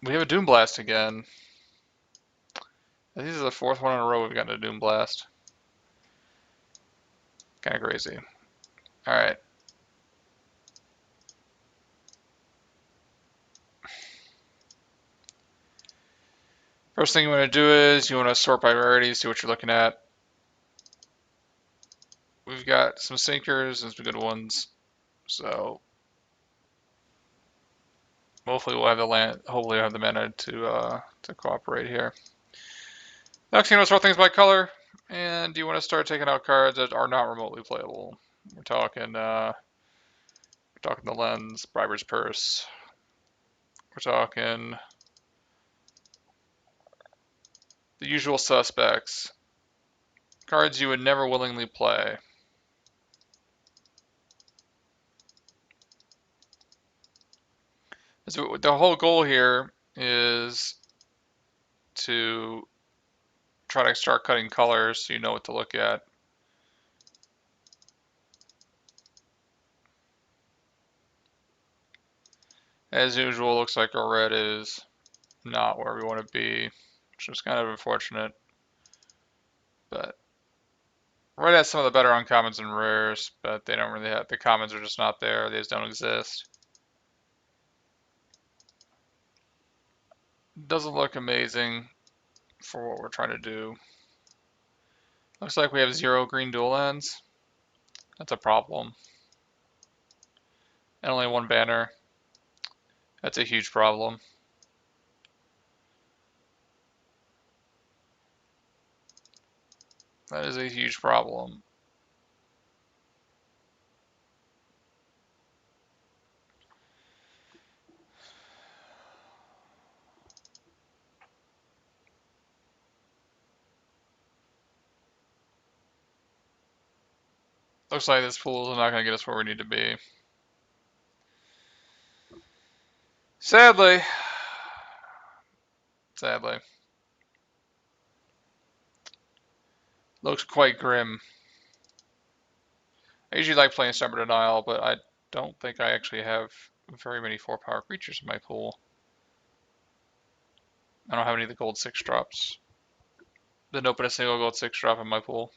We have a Doom Blast again. This is the fourth one in a row we've gotten a Doom Blast. Kind of crazy. Alright. First thing you want to do is you want to sort by rarity, see what you're looking at. We've got some sinkers and some good ones. So hopefully we'll have the land. Hopefully we'll have the mana to cooperate here. Next, you want to sort things by color, and you want to start taking out cards that are not remotely playable. We're talking the Lens, Briber's Purse. We're talking the usual suspects. Cards you would never willingly play. So the whole goal here is to try to start cutting colors so you know what to look at. As usual, looks like our red is not where we want to be, which is kind of unfortunate. But red has some of the better uncommons and rares, but they don't really have, the commons are just not there. They just don't exist. Doesn't look amazing for what we're trying to do. Looks like we have 0 green dual lands. That's a problem. And only 1 banner. That's a huge problem. That is a huge problem. Looks like this pool is not going to get us where we need to be. Sadly. Sadly. Looks quite grim. I usually like playing Stubborn Denial, but I don't think I actually have very many 4-power creatures in my pool. I don't have any of the gold 6 drops. Didn't open a single gold 6 drop in my pool.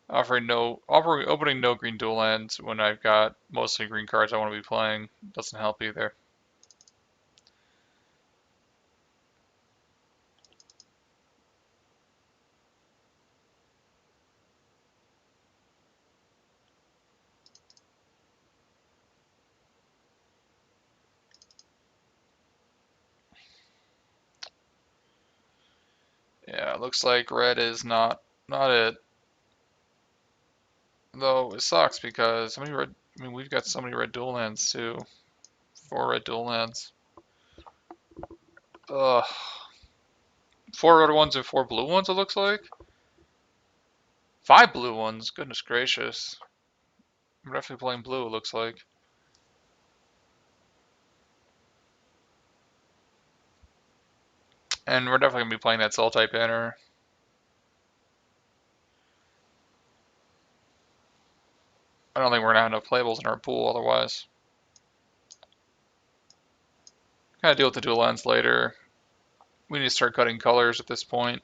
Opening no green dual lands when I've got mostly green cards I want to be playing doesn't help either. Yeah, it looks like red is not it. Though it sucks because we've got so many red dual lands too. 4 red dual lands. Ugh. 4 red ones and 4 blue ones, it looks like. 5 blue ones, goodness gracious. I'm definitely playing blue, it looks like. And we're definitely going to be playing that Soul type banner. I don't think we're going to have enough playables in our pool otherwise. Gotta deal with the dual lands later. We need to start cutting colors at this point.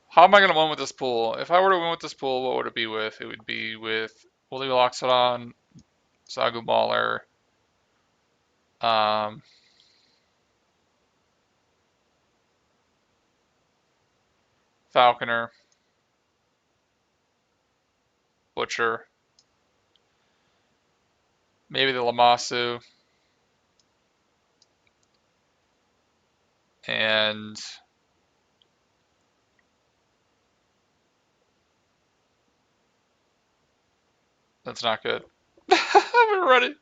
How am I going to win with this pool? If I were to win with this pool, what would it be with? It would be with Woolly Loxodon, Sagu Mauler, Falconer, Butcher, maybe the Lamasu, and that's not good. We're running.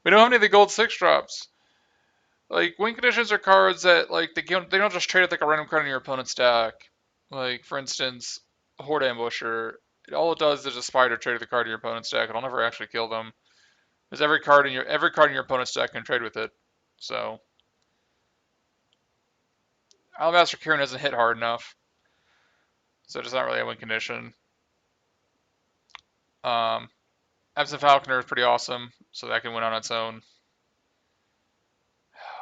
We don't have any of the gold 6 drops. Like, win conditions are cards that, like, they don't just trade it like a random card in your opponent's deck. Like, for instance, Horde Ambusher. All it does is a spider trade the card in your opponent's deck. It'll never actually kill them. Because every card in your opponent's deck can trade with it. So Alabaster Kieran doesn't hit hard enough. So it's not really a win condition. Absent Falconer is pretty awesome, so that can win on its own.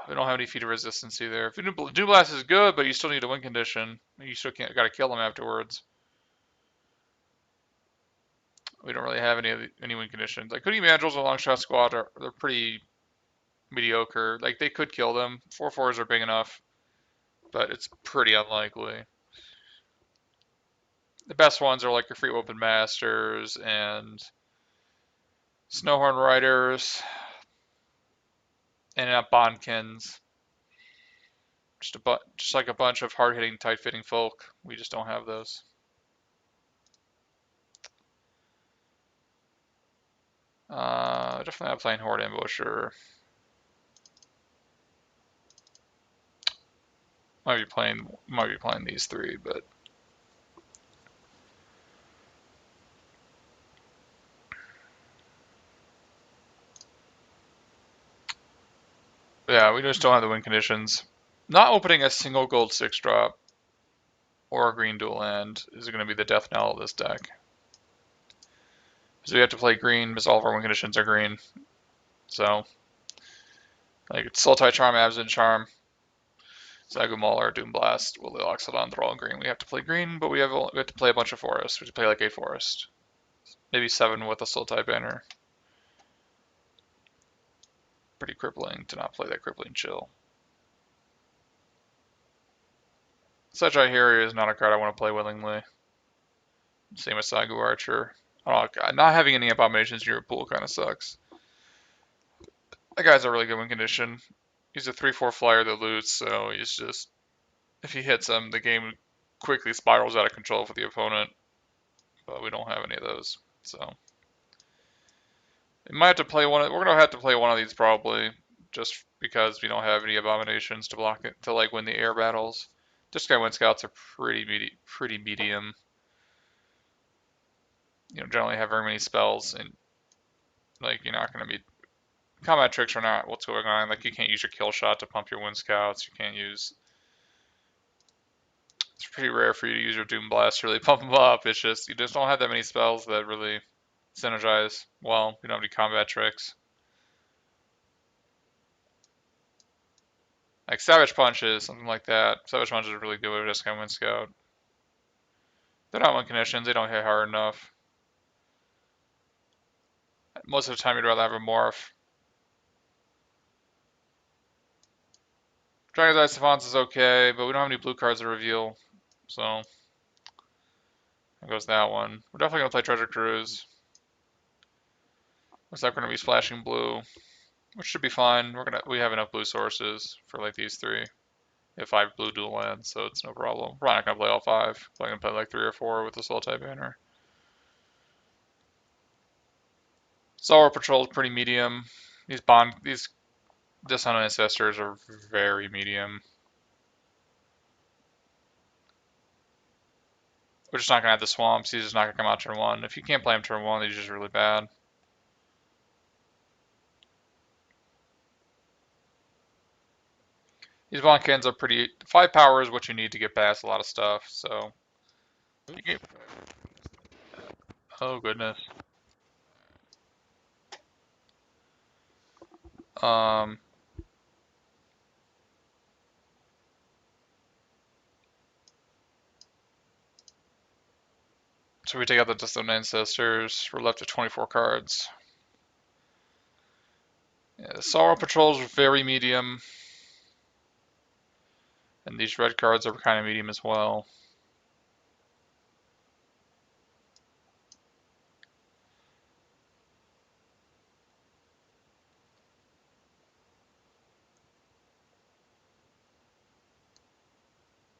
We don't have any feat of resistance either. Doom Blast is good, but you still need a win condition. You still gotta kill them afterwards. We don't really have any win conditions. Like Hoodie Mandrills and Longshot Squad they're pretty mediocre. Like they could kill them. 4/4s are big enough, but it's pretty unlikely. The best ones are like your Free Weapon Masters and Snowhorn Riders and Bondkins. Just like a bunch of hard-hitting, tight-fitting folk. We just don't have those. Definitely not playing Horde Ambusher. Might be playing these three, but yeah, we just don't have the win conditions. Not opening a single gold 6-drop or a green dual land is going to be the death knell of this deck. Because we have to play green because all of our win conditions are green. So, like it's Sultai Charm, Absent Charm, Zagu Mauler, Doom Blast, Willy Loxodon, they're all green. We have to play green, but we have to play a bunch of forests. We have to play like 8 forest. Maybe 7 with a Sultai banner. Pretty crippling to not play that crippling chill. Such Hiri is not a card I want to play willingly. Same with Sagu Archer. Oh god, not having any abominations in your pool kind of sucks. That guy's a really good win condition. He's a 3/4 flyer that loots, so he's just if he hits him, the game quickly spirals out of control for the opponent. But we don't have any of those, so we might have to play one. We're gonna have to play one of these probably, just because we don't have any abominations to block it to like win the air battles. This guy win scouts are pretty medium. You don't generally have very many spells, and like you're not gonna be combat tricks are not what's going on. Like you can't use your kill shot to pump your wind scouts. You can't use. It's pretty rare for you to use your Doom Blast to really pump them up. It's just you just don't have that many spells that really synergize well. You don't have any combat tricks. Like Savage Punches, something like that. Savage Punches are really good with just kind of Wind Scout. They're not win conditions. They don't hit hard enough. Most of the time, you'd rather have a Morph. Dragon's Eye Savants is okay, but we don't have any blue cards to reveal, so there goes that one. We're definitely gonna play Treasure Cruise. Looks like we're gonna be splashing blue, which should be fine. We have enough blue sources for like these 3. We have 5 blue dual lands, so it's no problem. We're not gonna play all 5. Probably gonna play like 3 or 4 with the Soul Type banner. Solar Patrol is pretty medium. These Dishonor Ancestors are very medium. We're just not gonna have the swamps. He's just not gonna come out turn 1. If you can't play him turn 1, he's just really bad. These Bonkins are pretty. 5 power is what you need to get past a lot of stuff. So. Oh goodness. Um. So we take out the Distant Ancestors. We're left with 24 cards. Yeah, the Sorrow Patrols are very medium. And these red cards are kind of medium as well.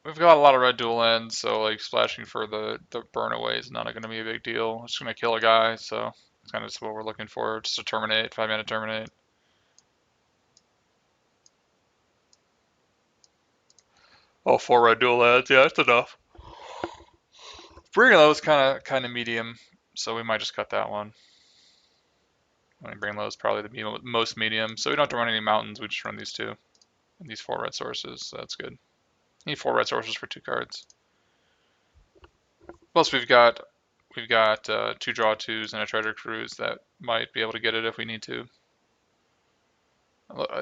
We've got a lot of red dual ends, so like splashing for the burn away is not going to be a big deal. It's going to kill a guy, so it's kind of just what we're looking for. Just a terminate, 5-mana terminate. Oh, 4 red dual ends, yeah, that's enough. Bringing those kind of medium, so we might just cut that one. Bring those probably the most medium, so we don't have to run any mountains. We just run these 2, and these 4 red sources. So that's good. Need 4 red sources for 2 cards. Plus we've got we've got 2 draw 2s and a treasure cruise that might be able to get it if we need to.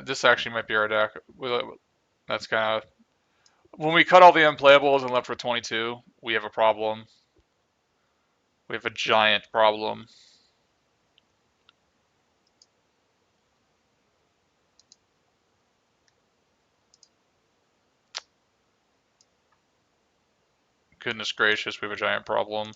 This actually might be our deck. That's kind of when we cut all the unplayables and left with 22, we have a problem. We have a giant problem. Goodness gracious, we have a giant problem.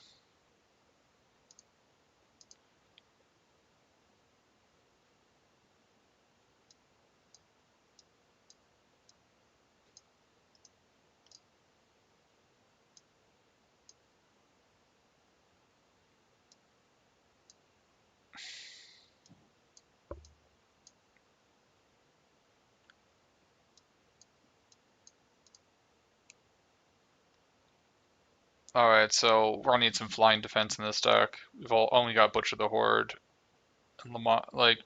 Alright, so we're gonna need some flying defense in this deck. We've only got Butcher the Horde and Lamont. Like,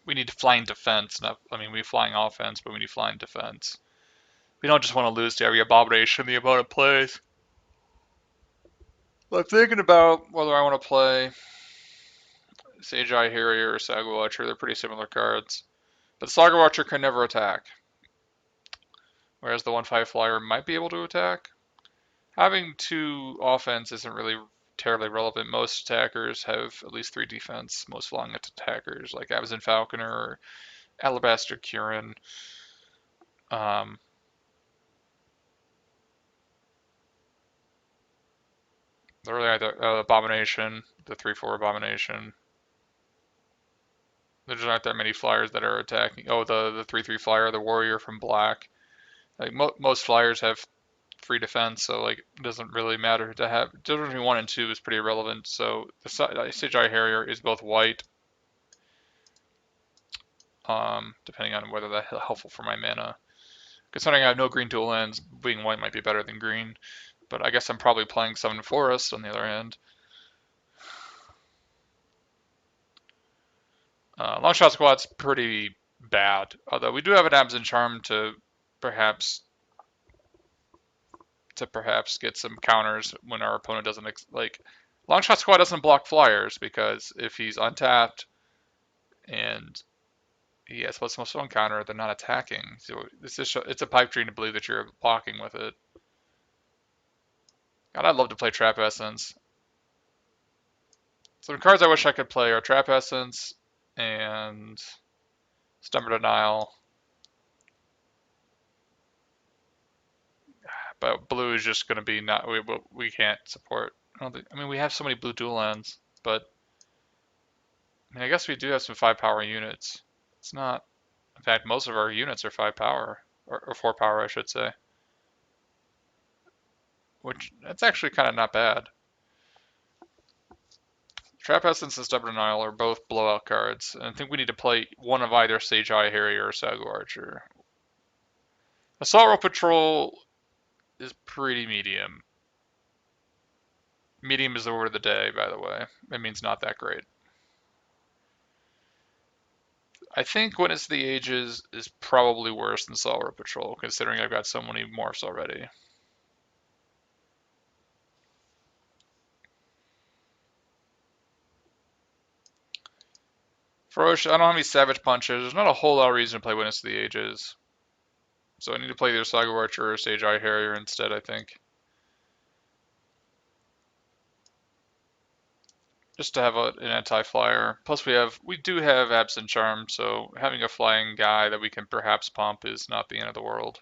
we need flying defense. Not, I mean, we flying offense, but we need flying defense. We don't just want to lose to every abomination the opponent plays. I'm thinking about whether I want to play Sage Eye Harrier or Saga Watcher. They're pretty similar cards. But Saga Watcher can never attack, whereas the 1/5 flyer might be able to attack. Having 2 offense isn't really terribly relevant. Most attackers have at least 3 defense. Most flying attackers, like Abzin Falconer or Alabaster Curin. Um, they're really either Abomination, the 3/4 Abomination. There just aren't that many flyers that are attacking. Oh, the 3/3 flyer, the Warrior from Black. Like most flyers have 3 defense, so like it doesn't really matter to have. Difference between 1 and 2 is pretty irrelevant. So the Sage Eye Harrier is both white, depending on whether that's helpful for my mana. Considering I have no green dual lands, being white might be better than green. But I guess I'm probably playing Summon Forest on the other hand. Longshot Squad's pretty bad, although we do have an Absent Charm to perhaps get some counters when our opponent doesn't like. Longshot Squad doesn't block flyers because if he's untapped and he has what's most one counter, they're not attacking. So it's a pipe dream to believe that you're blocking with it. God, I'd love to play Trap Essence. Some cards I wish I could play are Trap Essence and Stubborn Denial. But blue is just going to be not. We can't support. I mean, we have so many blue dual lands, but I mean, I guess we do have some 5 power units. It's not. In fact, most of our units are 5 power or 4 power, I should say. Which that's actually kind of not bad. Trap Essence and Stubborn Denial are both blowout cards, and I think we need to play one of either Sage Eye Harrier or Sagu Archer. Assault Row Patrol is pretty medium. Medium is the word of the day, by the way. It means not that great. I think Witness to the Ages is probably worse than Assault Row Patrol, considering I've got so many morphs already. Ferocious, I don't have any Savage Punches. There's not a whole lot of reason to play Witness to the Ages. So I need to play either Saga Archer or Sage Eye Harrier instead, I think. Just to have an anti-flyer. Plus we do have Absent Charm, so having a flying guy that we can perhaps pump is not the end of the world.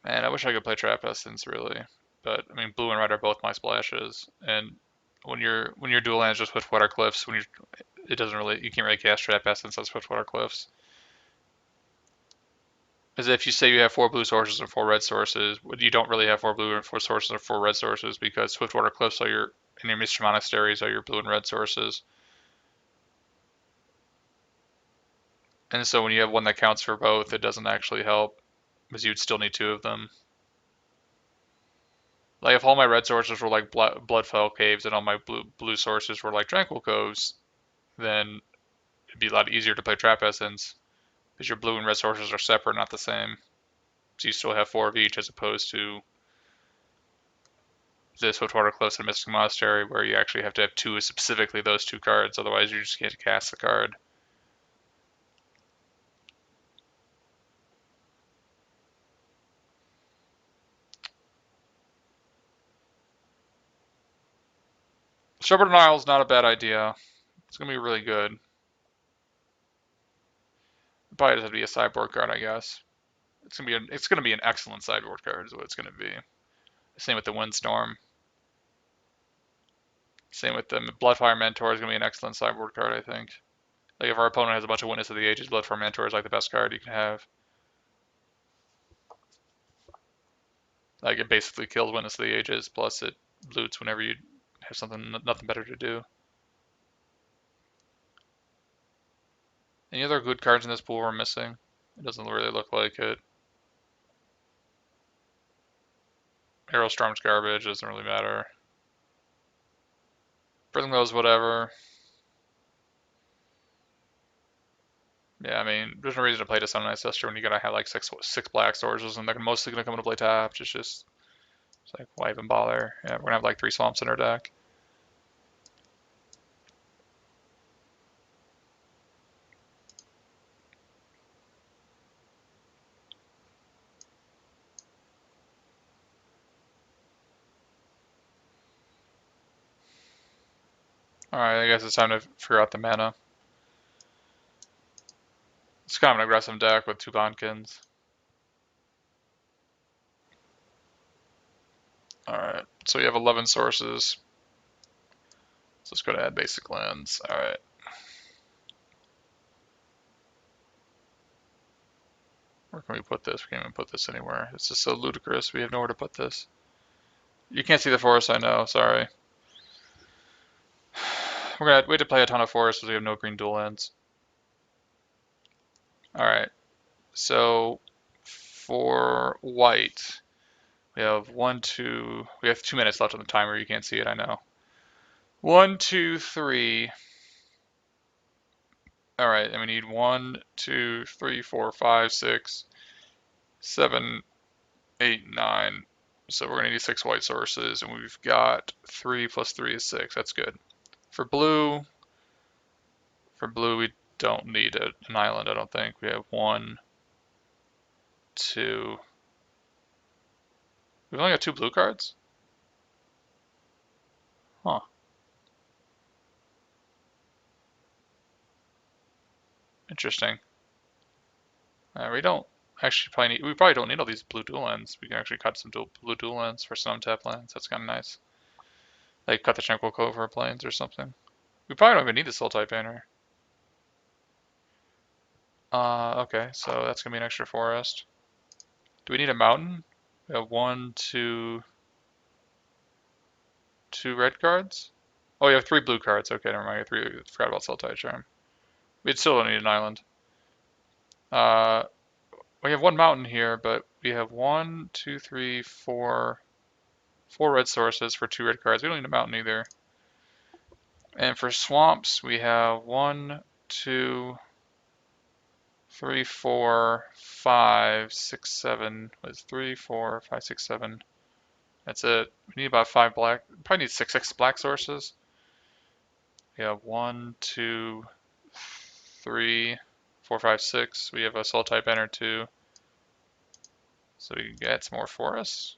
Man, I wish I could play Trap Essence really. But I mean blue and red are both my splashes. And when your dual lands just Swiftwater Cliffs, you can't really cast Trap Essence on Swiftwater Cliffs. As if you say you have 4 blue sources and 4 red sources, you don't really have 4 blue and 4 sources or 4 red sources because Swiftwater Cliffs and your Mystery Monasteries are your blue and red sources. And so when you have one that counts for both, it doesn't actually help because you'd still need 2 of them. Like if all my red sources were like Bloodfell Caves and all my blue sources were like Tranquil Coves, then it'd be a lot easier to play Trap Essence because your blue and red sources are separate, not the same. So you still have 4 of each as opposed to this Swiftwater Cliffs and Mystic Monastery, where you actually have to have 2, specifically those 2 cards, otherwise you just can't cast the card. Shepherd and Isle is not a bad idea. It's gonna be really good. It probably doesn't have to be a sideboard card, I guess. It's gonna be an excellent sideboard card, is what it's gonna be. Same with the Windstorm. Same with the Bloodfire Mentor is gonna be an excellent sideboard card, I think. Like if our opponent has a bunch of Witness of the Ages, Bloodfire Mentor is like the best card you can have. Like it basically kills Witness of the Ages, plus it loots whenever you have nothing better to do. Any other good cards in this pool we're missing? It doesn't really look like it. Aerostorm's garbage, doesn't really matter. Prism Glows, whatever. Yeah, I mean, there's no reason to play to Summon Ancestor when you gotta have like six black sources and they're mostly gonna come into play tapped. It's like, why even bother? Yeah, we're gonna have like 3 swamps in our deck. Alright, I guess it's time to figure out the mana. It's kind of an aggressive deck with 2 Bonkins. Alright, so we have 11 sources. So let's go to add basic lands. Alright. Where can we put this? We can't even put this anywhere. It's just so ludicrous. We have nowhere to put this. You can't see the forest, I know. Sorry. We have to play a ton of forests because we have no green dual lands. Alright. So for white, we have 2 minutes left on the timer. You can't see it, I know. 1, 2, 3. All right, and we need 1, 2, 3, 4, 5, 6, 7, 8, 9. So we're gonna need 6 white sources, and we've got 3 plus 3 is 6. That's good. For blue, we don't need an island. I don't think we have 1, 2. We've only got 2 blue cards. Huh. Interesting. We don't actually we probably don't need all these blue dual lands. We can actually cut some blue dual lands for some tap lands. That's kind of nice. Like cut the Tranquil Cove plains or something. We probably don't even need the Soul type banner. Okay, so that's gonna be an extra forest. Do we need a mountain? We have 1, 2, 2 red cards. Oh, you have 3 blue cards. Okay, never mind. You have 3. Forgot about Soul Tide Charm. We still don't need an island. We have 1 mountain here, but we have 1, 2, 3, 4 red sources for 2 red cards. We don't need a mountain either. And for swamps, we have 1, 2, 3, 4, 5, 6, 7. What is 3, 4, 5, 6, 7? That's it. We need about 5 black. Probably need 6 black sources. We have 1, 2, 3, 4, 5, 6. We have a soul type enter too. So we can get some more forests.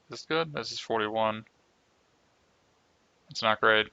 Is this good? This is 41. It's not great.